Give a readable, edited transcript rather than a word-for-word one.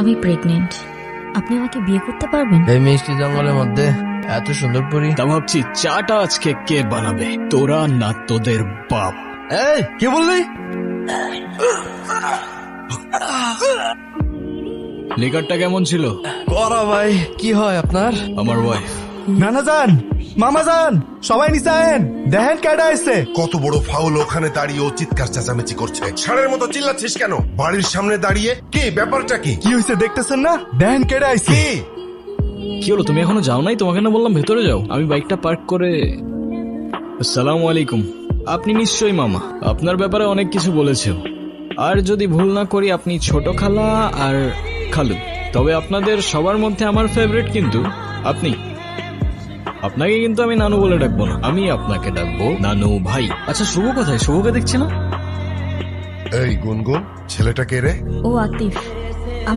আমি প্রেগনেন্ট। আপনি আমাকে বিয়ে করতে পারবেন? এই মিষ্টি জঙ্গলের মধ্যে এত সুন্দর পরি। তা ভাবছি চাটা আজকে কে বানাবে, তোরা না তোদের বাপ? এই কি বললি? লিকারটা কেমন ছিল? করা ভাই, কি হয় আপনার? আমার ওয়াইফ। নানা যান, মামা যান, সবাই নিচে আয়েন, দেখেন কেডা আসছে। কত বড় ফাউল, ওখানে দাঁড়িয়ে ও চিৎকার চেঁচামেচি করছে। ষাঁড়ের মতো চিল্লাচ্ছিস কেন বাড়ির সামনে দাঁড়িয়ে? কি ব্যাপারটা কি? কি হয়েছে দেখতেছেন না? দেখেন কেডা আসছে। কি হলো, তুমি এখনো যাও নাই? তোমাকে না বললাম ভেতরে যাও। আমি বাইকটা পার্ক করে। আসসালামু আলাইকুম। আপনি নিশ্চয়ই মামা, আপনার ব্যাপারে অনেক কিছু বলেছেন। আর যদি ভুল না করি আপনি ছোট খালা আর খালু। তবে আপনাদের সবার মধ্যে আমার ফেভারিট কিন্তু আপনি। আপনাকে কিন্তু আমি নানু বলে ডাকবো না, আমি আপনাকে ডাকবো নানু ভাই। আচ্ছা শুভ কোথায়? শুভকে দেখছি না। এই গুনগুন, ছেলেটা কে রে? ও আতিফ।